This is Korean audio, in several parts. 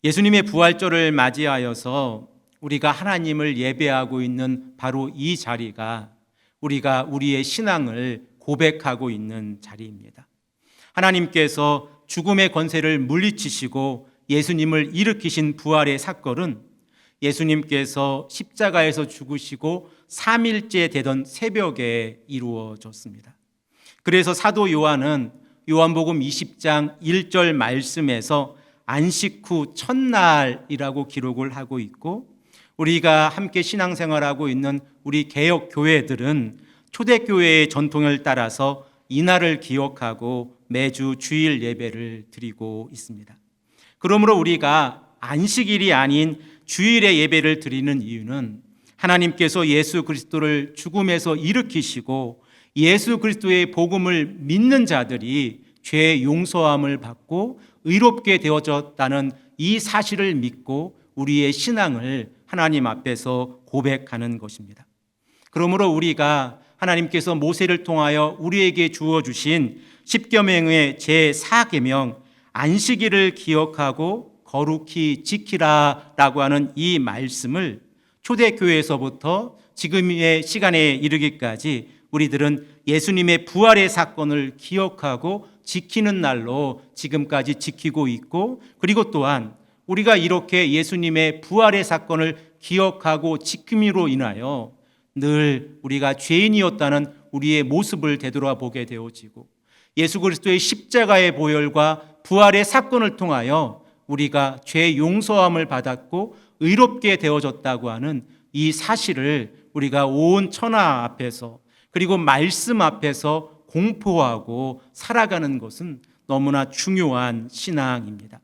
예수님의 부활절을 맞이하여서 우리가 하나님을 예배하고 있는 바로 이 자리가 우리가 우리의 신앙을 고백하고 있는 자리입니다. 하나님께서 죽음의 권세를 물리치시고 예수님을 일으키신 부활의 사건은 예수님께서 십자가에서 죽으시고 3일째 되던 새벽에 이루어졌습니다. 그래서 사도 요한은 요한복음 20장 1절 말씀에서 안식 후 첫날이라고 기록을 하고 있고, 우리가 함께 신앙생활하고 있는 우리 개역 교회들은 초대교회의 전통을 따라서 이날을 기억하고 매주 주일 예배를 드리고 있습니다. 그러므로 우리가 안식일이 아닌 주일에 예배를 드리는 이유는 하나님께서 예수 그리스도를 죽음에서 일으키시고 예수 그리스도의 복음을 믿는 자들이 죄의 용서함을 받고 의롭게 되어졌다는 이 사실을 믿고 우리의 신앙을 하나님 앞에서 고백하는 것입니다. 그러므로 우리가 하나님께서 모세를 통하여 우리에게 주어주신 십계명의 제4계명 안식일을 기억하고 거룩히 지키라라고 하는 이 말씀을 초대교회에서부터 지금의 시간에 이르기까지 우리들은 예수님의 부활의 사건을 기억하고 지키는 날로 지금까지 지키고 있고, 그리고 또한 우리가 이렇게 예수님의 부활의 사건을 기억하고 지킴으로 인하여 늘 우리가 죄인이었다는 우리의 모습을 되돌아보게 되어지고, 예수 그리스도의 십자가의 보혈과 부활의 사건을 통하여 우리가 죄 용서함을 받았고 의롭게 되어졌다고 하는 이 사실을 우리가 온 천하 앞에서 그리고 말씀 앞에서 공포하고 살아가는 것은 너무나 중요한 신앙입니다.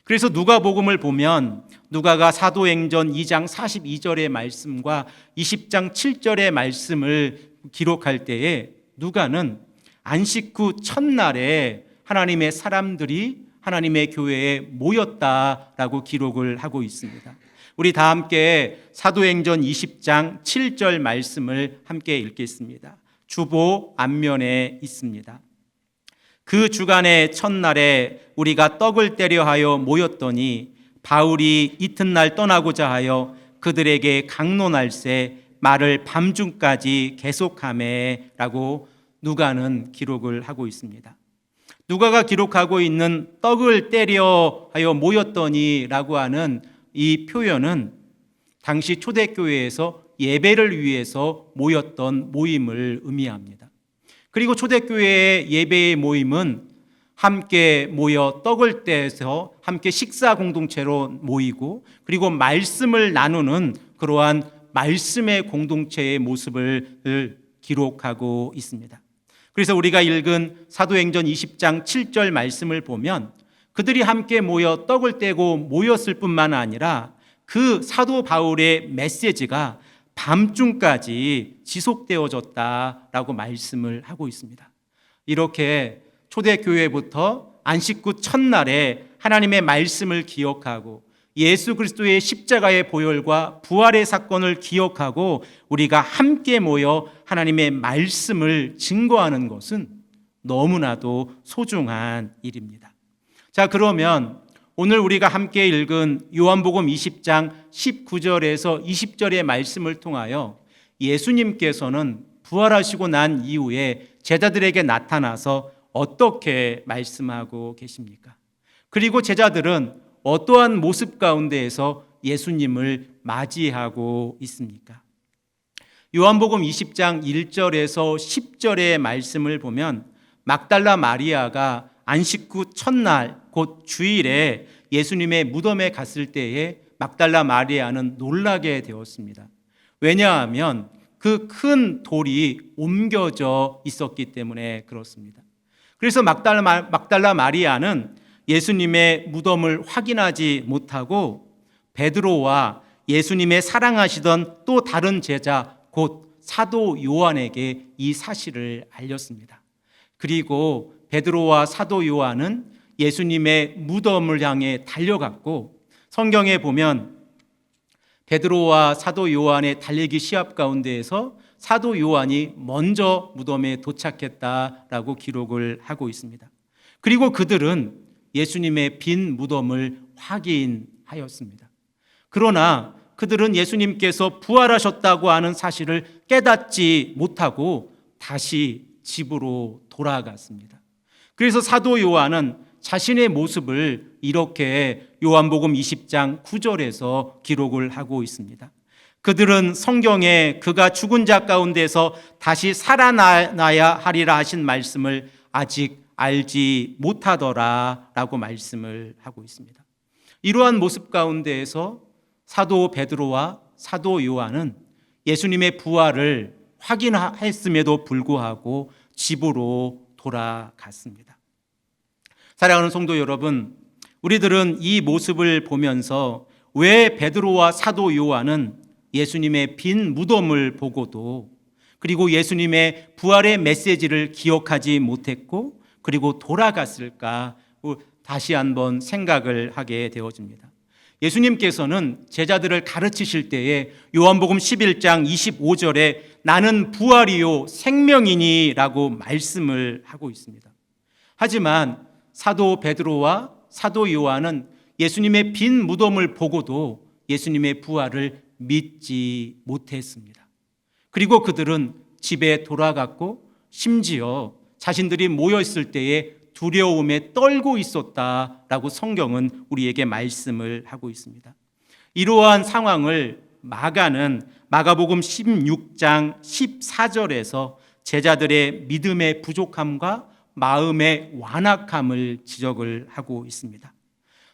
그래서 누가복음을 보면 누가가 사도행전 2장 42절의 말씀과 20장 7절의 말씀을 기록할 때에 누가는 안식 후 첫날에 하나님의 사람들이 하나님의 교회에 모였다라고 기록을 하고 있습니다. 우리 다 함께 사도행전 20장 7절 말씀을 함께 읽겠습니다. 주보 앞면에 있습니다. 그 주간의 첫날에 우리가 떡을 떼려 하여 모였더니 바울이 이튿날 떠나고자 하여 그들에게 강론할세 말을 밤중까지 계속하매라고 누가는 기록을 하고 있습니다. 누가가 기록하고 있는 떡을 떼려 하여 모였더니라고 하는 이 표현은 당시 초대교회에서 예배를 위해서 모였던 모임을 의미합니다. 그리고 초대교회의 예배의 모임은 함께 모여 떡을 떼서 함께 식사 공동체로 모이고, 그리고 말씀을 나누는 그러한 말씀의 공동체의 모습을 기록하고 있습니다. 그래서 우리가 읽은 사도행전 20장 7절 말씀을 보면 그들이 함께 모여 떡을 떼고 모였을 뿐만 아니라 그 사도 바울의 메시지가 밤중까지 지속되어졌다라고 말씀을 하고 있습니다. 이렇게 초대교회부터 안식 후 첫날에 하나님의 말씀을 기억하고 예수 그리스도의 십자가의 보혈과 부활의 사건을 기억하고 우리가 함께 모여 하나님의 말씀을 증거하는 것은 너무나도 소중한 일입니다. 자, 그러면 오늘 우리가 함께 읽은 요한복음 20장 19절에서 20절의 말씀을 통하여 예수님께서는 부활하시고 난 이후에 제자들에게 나타나서 어떻게 말씀하고 계십니까? 그리고 제자들은 어떠한 모습 가운데에서 예수님을 맞이하고 있습니까? 요한복음 20장 1절에서 10절의 말씀을 보면 막달라 마리아가 안식 후 첫날 곧 주일에 예수님의 무덤에 갔을 때에 막달라 마리아는 놀라게 되었습니다. 왜냐하면 그 큰 돌이 옮겨져 있었기 때문에 그렇습니다. 그래서 막달라 마리아는 예수님의 무덤을 확인하지 못하고 베드로와 예수님의 사랑하시던 또 다른 제자 곧 사도 요한에게 이 사실을 알렸습니다. 그리고 베드로와 사도 요한은 예수님의 무덤을 향해 달려갔고, 성경에 보면 베드로와 사도 요한의 달리기 시합 가운데에서 사도 요한이 먼저 무덤에 도착했다라고 기록을 하고 있습니다. 그리고 그들은 예수님의 빈 무덤을 확인하였습니다. 그러나 그들은 예수님께서 부활하셨다고 하는 사실을 깨닫지 못하고 다시 집으로 돌아갔습니다. 그래서 사도 요한은 자신의 모습을 이렇게 요한복음 20장 9절에서 기록을 하고 있습니다. 그들은 성경에 그가 죽은 자 가운데서 다시 살아나야 하리라 하신 말씀을 아직 알지 못하더라 라고 말씀을 하고 있습니다. 이러한 모습 가운데에서 사도 베드로와 사도 요한은 예수님의 부활을 확인했음에도 불구하고 집으로 돌아갔습니다. 사랑하는 성도 여러분, 우리들은 이 모습을 보면서 왜 베드로와 사도 요한은 예수님의 빈 무덤을 보고도 그리고 예수님의 부활의 메시지를 기억하지 못했고 그리고 돌아갔을까 다시 한번 생각을 하게 되어집니다. 예수님께서는 제자들을 가르치실 때에 요한복음 11장 25절에 나는 부활이요 생명이니 라고 말씀을 하고 있습니다. 하지만 사도 베드로와 사도 요한은 예수님의 빈 무덤을 보고도 예수님의 부활을 믿지 못했습니다. 그리고 그들은 집에 돌아갔고 심지어 자신들이 모여있을 때에 두려움에 떨고 있었다라고 성경은 우리에게 말씀을 하고 있습니다. 이러한 상황을 마가는 마가복음 16장 14절에서 제자들의 믿음의 부족함과 마음의 완악함을 지적을 하고 있습니다.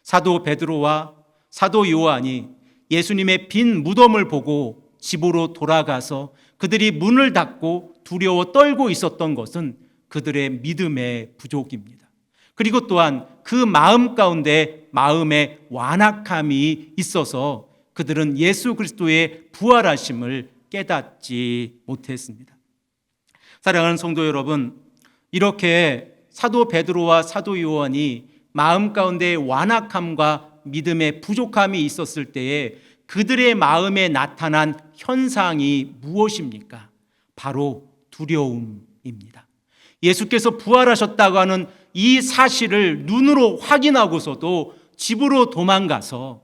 사도 베드로와 사도 요한이 예수님의 빈 무덤을 보고 집으로 돌아가서 그들이 문을 닫고 두려워 떨고 있었던 것은 그들의 믿음의 부족입니다. 그리고 또한 그 마음 가운데 마음의 완악함이 있어서 그들은 예수 그리스도의 부활하심을 깨닫지 못했습니다. 사랑하는 성도 여러분, 이렇게 사도 베드로와 사도 요한이 마음 가운데 완악함과 믿음의 부족함이 있었을 때에 그들의 마음에 나타난 현상이 무엇입니까? 바로 두려움입니다. 예수께서 부활하셨다고 하는 이 사실을 눈으로 확인하고서도 집으로 도망가서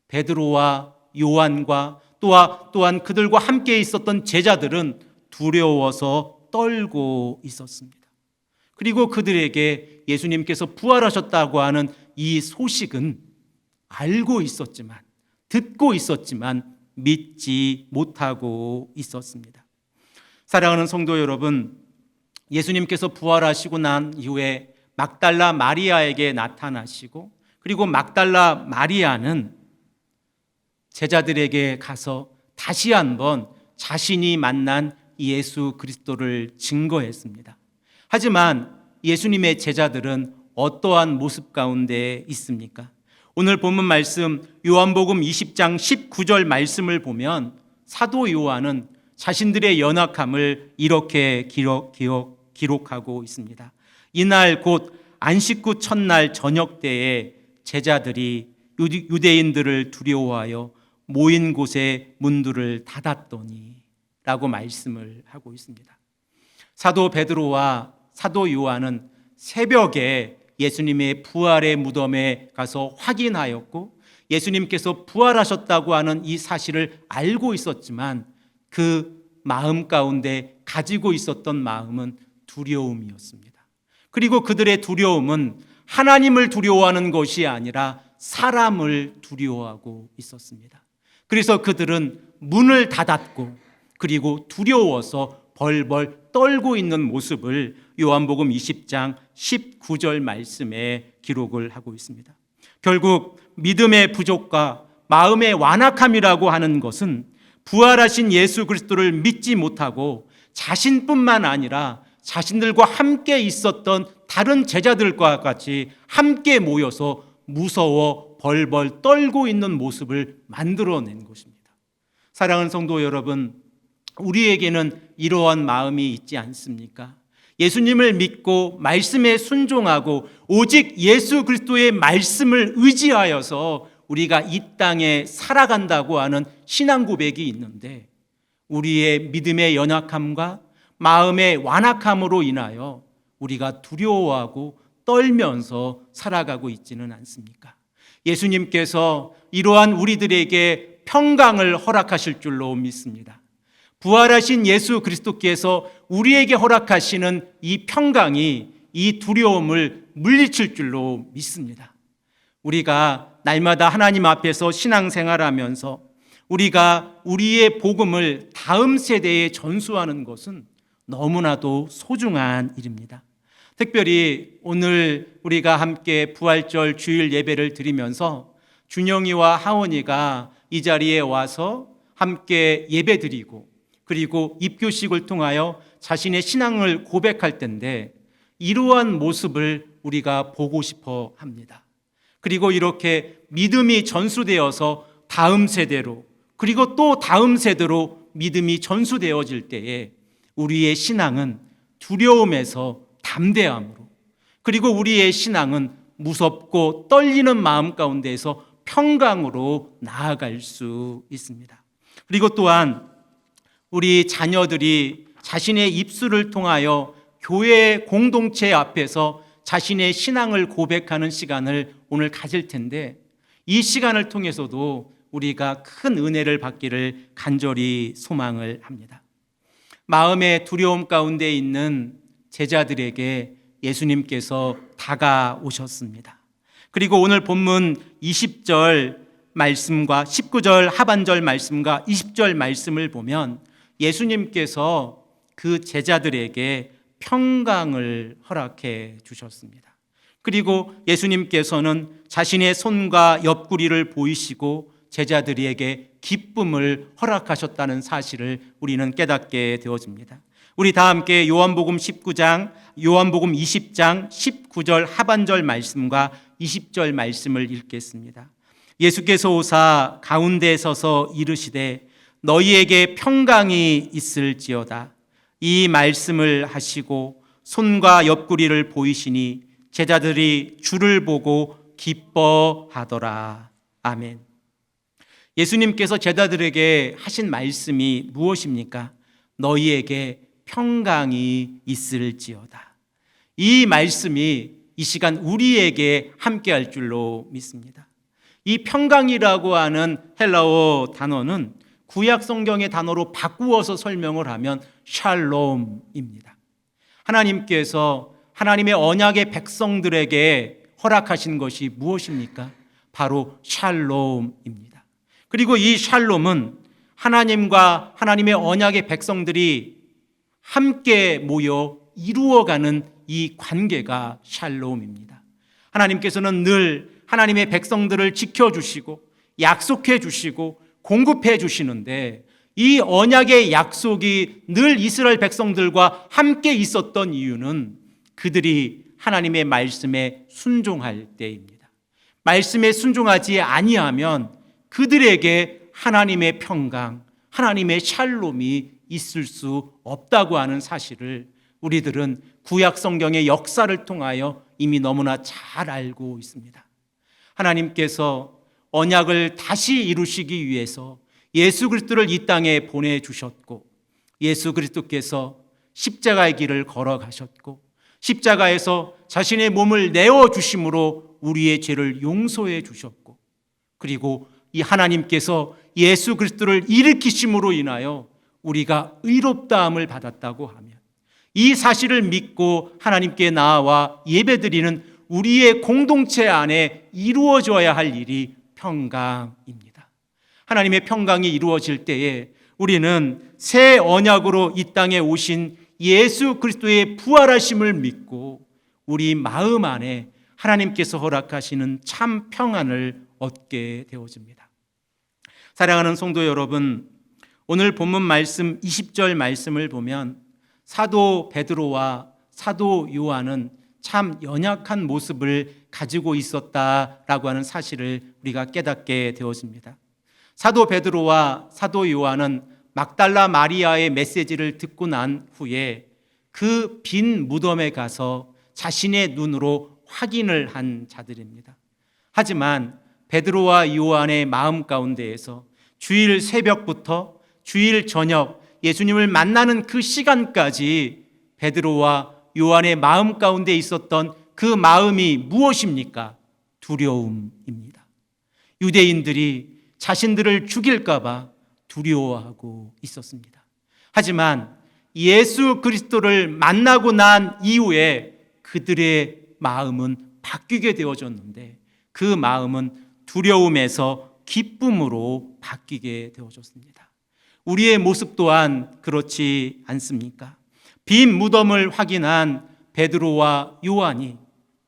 베드로와 요한과 또한 그들과 함께 있었던 제자들은 두려워서 떨고 있었습니다. 그리고 그들에게 예수님께서 부활하셨다고 하는 이 소식은 알고 있었지만, 듣고 있었지만 믿지 못하고 있었습니다. 사랑하는 성도 여러분, 예수님께서 부활하시고 난 이후에 막달라 마리아에게 나타나시고 그리고 막달라 마리아는 제자들에게 가서 다시 한번 자신이 만난 예수 그리스도를 증거했습니다. 하지만 예수님의 제자들은 어떠한 모습 가운데 있습니까? 오늘 본문 말씀 요한복음 20장 19절 말씀을 보면 사도 요한은 자신들의 연약함을 이렇게 기록하고 있습니다. 이날 곧 안식구 첫날 저녁 때에 제자들이 유대인들을 두려워하여 모인 곳에 문들을 닫았더니 라고 말씀을 하고 있습니다. 사도 베드로와 사도 요한은 새벽에 예수님의 부활의 무덤에 가서 확인하였고 예수님께서 부활하셨다고 하는 이 사실을 알고 있었지만 그 마음 가운데 가지고 있었던 마음은 두려움이었습니다. 그리고 그들의 두려움은 하나님을 두려워하는 것이 아니라 사람을 두려워하고 있었습니다. 그래서 그들은 문을 닫았고 그리고 두려워서 벌벌 떨고 있는 모습을 요한복음 20장 19절 말씀에 기록을 하고 있습니다. 결국 믿음의 부족과 마음의 완악함이라고 하는 것은 부활하신 예수 그리스도를 믿지 못하고 자신뿐만 아니라 자신들과 함께 있었던 다른 제자들과 같이 함께 모여서 무서워 벌벌 떨고 있는 모습을 만들어낸 것입니다. 사랑하는 성도 여러분, 우리에게는 이러한 마음이 있지 않습니까? 예수님을 믿고 말씀에 순종하고 오직 예수 그리스도의 말씀을 의지하여서 우리가 이 땅에 살아간다고 하는 신앙 고백이 있는데 우리의 믿음의 연약함과 마음의 완악함으로 인하여 우리가 두려워하고 떨면서 살아가고 있지는 않습니까? 예수님께서 이러한 우리들에게 평강을 허락하실 줄로 믿습니다. 부활하신 예수 그리스도께서 우리에게 허락하시는 이 평강이 이 두려움을 물리칠 줄로 믿습니다. 우리가 날마다 하나님 앞에서 신앙생활하면서 우리가 우리의 복음을 다음 세대에 전수하는 것은 너무나도 소중한 일입니다. 특별히 오늘 우리가 함께 부활절 주일 예배를 드리면서 준영이와 하원이가 이 자리에 와서 함께 예배 드리고 그리고 입교식을 통하여 자신의 신앙을 고백할 텐데 이러한 모습을 우리가 보고 싶어 합니다. 그리고 이렇게 믿음이 전수되어서 다음 세대로 그리고 또 다음 세대로 믿음이 전수되어질 때에 우리의 신앙은 두려움에서 담대함으로 그리고 우리의 신앙은 무섭고 떨리는 마음 가운데에서 평강으로 나아갈 수 있습니다. 그리고 또한 우리 자녀들이 자신의 입술을 통하여 교회 공동체 앞에서 자신의 신앙을 고백하는 시간을 오늘 가질 텐데 이 시간을 통해서도 우리가 큰 은혜를 받기를 간절히 소망을 합니다. 마음의 두려움 가운데 있는 제자들에게 예수님께서 다가오셨습니다. 그리고 오늘 본문 20절 말씀과 19절 하반절 말씀과 20절 말씀을 보면 예수님께서 그 제자들에게 평강을 허락해 주셨습니다. 그리고 예수님께서는 자신의 손과 옆구리를 보이시고 제자들에게 기쁨을 허락하셨다는 사실을 우리는 깨닫게 되어집니다. 우리 다 함께 요한복음 20장 19절 하반절 말씀과 20절 말씀을 읽겠습니다. 예수께서 오사 가운데 서서 이르시되 너희에게 평강이 있을지어다. 이 말씀을 하시고 손과 옆구리를 보이시니 제자들이 주를 보고 기뻐하더라. 아멘. 예수님께서 제자들에게 하신 말씀이 무엇입니까? 너희에게 평강이 있을지어다. 이 말씀이 이 시간 우리에게 함께할 줄로 믿습니다. 이 평강이라고 하는 헬라어 단어는 구약 성경의 단어로 바꾸어서 설명을 하면 샬롬입니다. 하나님께서 하나님의 언약의 백성들에게 허락하신 것이 무엇입니까? 바로 샬롬입니다. 그리고 이 샬롬은 하나님과 하나님의 언약의 백성들이 함께 모여 이루어가는 이 관계가 샬롬입니다. 하나님께서는 늘 하나님의 백성들을 지켜주시고 약속해 주시고 공급해 주시는데 이 언약의 약속이 늘 이스라엘 백성들과 함께 있었던 이유는 그들이 하나님의 말씀에 순종할 때입니다. 말씀에 순종하지 아니하면 그들에게 하나님의 평강, 하나님의 샬롬이 있을 수 없다고 하는 사실을 우리들은 구약 성경의 역사를 통하여 이미 너무나 잘 알고 있습니다. 하나님께서 언약을 다시 이루시기 위해서 예수 그리스도를 이 땅에 보내주셨고 예수 그리스도께서 십자가의 길을 걸어가셨고 십자가에서 자신의 몸을 내어주심으로 우리의 죄를 용서해 주셨고 그리고 이 하나님께서 예수 그리스도를 일으키심으로 인하여 우리가 의롭다함을 받았다고 하면 이 사실을 믿고 하나님께 나아와 예배드리는 우리의 공동체 안에 이루어져야 할 일이 평강입니다. 하나님의 평강이 이루어질 때에 우리는 새 언약으로 이 땅에 오신 예수 그리스도의 부활하심을 믿고 우리 마음 안에 하나님께서 허락하시는 참 평안을 얻게 되어집니다. 사랑하는 성도 여러분, 오늘 본문 말씀 20절 말씀을 보면 사도 베드로와 사도 요한은 참 연약한 모습을 가지고 있었다라고 하는 사실을 우리가 깨닫게 되어집니다. 사도 베드로와 사도 요한은 막달라 마리아의 메시지를 듣고 난 후에 그 빈 무덤에 가서 자신의 눈으로 확인을 한 자들입니다. 하지만 베드로와 요한의 마음 가운데에서 주일 새벽부터 주일 저녁 예수님을 만나는 그 시간까지 베드로와 요한의 마음 가운데 있었던 그 마음이 무엇입니까? 두려움입니다. 유대인들이 자신들을 죽일까 봐 두려워하고 있었습니다. 하지만 예수 그리스도를 만나고 난 이후에 그들의 마음은 바뀌게 되어졌는데 그 마음은 두려움에서 기쁨으로 바뀌게 되어졌습니다. 우리의 모습 또한 그렇지 않습니까? 빈 무덤을 확인한 베드로와 요한이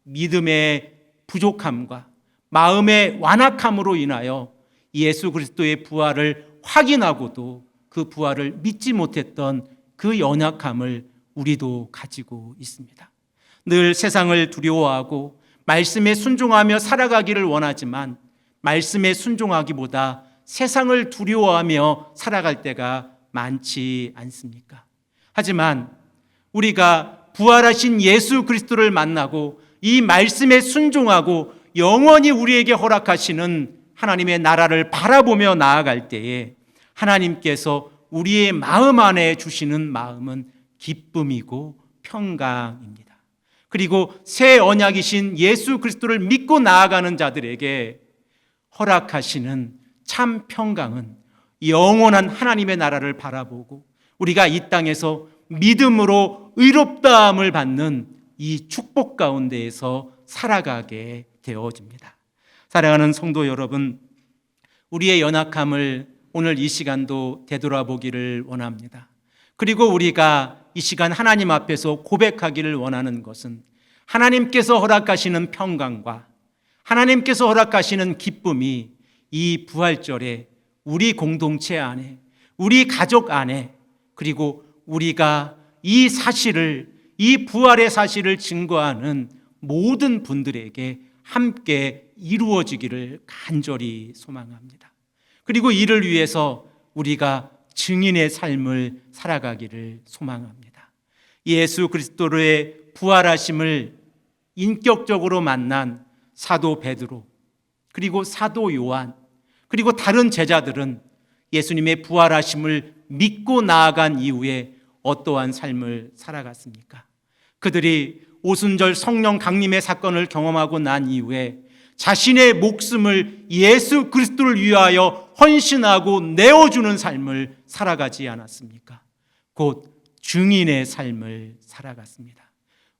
믿음의 부족함과 마음의 완악함으로 인하여 예수 그리스도의 부활을 확인하고도 그 부활을 믿지 못했던 그 연약함을 우리도 가지고 있습니다. 늘 세상을 두려워하고 말씀에 순종하며 살아가기를 원하지만 말씀에 순종하기보다 세상을 두려워하며 살아갈 때가 많지 않습니까? 하지만 우리가 부활하신 예수 그리스도를 만나고 이 말씀에 순종하고 영원히 우리에게 허락하시는 하나님의 나라를 바라보며 나아갈 때에 하나님께서 우리의 마음 안에 주시는 마음은 기쁨이고 평강입니다. 그리고 새 언약이신 예수 그리스도를 믿고 나아가는 자들에게 허락하시는 참 평강은 영원한 하나님의 나라를 바라보고 우리가 이 땅에서 믿음으로 의롭다함을 받는 이 축복 가운데에서 살아가게 되어집니다. 사랑하는 성도 여러분, 우리의 연약함을 오늘 이 시간도 되돌아보기를 원합니다. 그리고 우리가 이 시간 하나님 앞에서 고백하기를 원하는 것은 하나님께서 허락하시는 평강과 하나님께서 허락하시는 기쁨이 이 부활절에 우리 공동체 안에, 우리 가족 안에, 그리고 우리가 이 사실을, 이 부활의 사실을 증거하는 모든 분들에게 함께 이루어지기를 간절히 소망합니다. 그리고 이를 위해서 우리가 증인의 삶을 살아가기를 소망합니다. 예수 그리스도의 부활하심을 인격적으로 만난 사도 베드로, 그리고 사도 요한, 그리고 다른 제자들은 예수님의 부활하심을 믿고 나아간 이후에 어떠한 삶을 살아갔습니까? 그들이 오순절 성령 강림의 사건을 경험하고 난 이후에 자신의 목숨을 예수 그리스도를 위하여 헌신하고 내어주는 삶을 살아가지 않았습니까? 곧 증인의 삶을 살아갔습니다.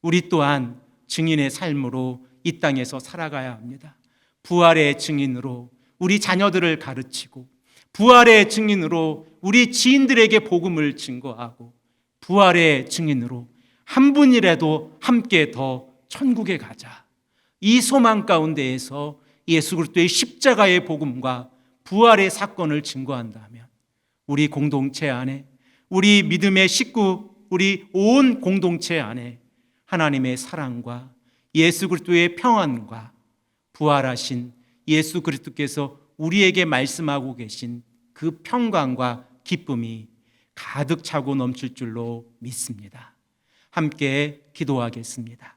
우리 또한 증인의 삶으로 이 땅에서 살아가야 합니다. 부활의 증인으로 우리 자녀들을 가르치고, 부활의 증인으로 우리 지인들에게 복음을 증거하고, 부활의 증인으로 한 분이라도 함께 더 천국에 가자. 이 소망 가운데에서 예수 그리스도의 십자가의 복음과 부활의 사건을 증거한다면 우리 공동체 안에, 우리 믿음의 식구, 우리 온 공동체 안에 하나님의 사랑과 예수 그리스도의 평안과 부활하신 예수 그리스도께서 우리에게 말씀하고 계신 그 평강과 기쁨이 가득 차고 넘칠 줄로 믿습니다. 함께 기도하겠습니다.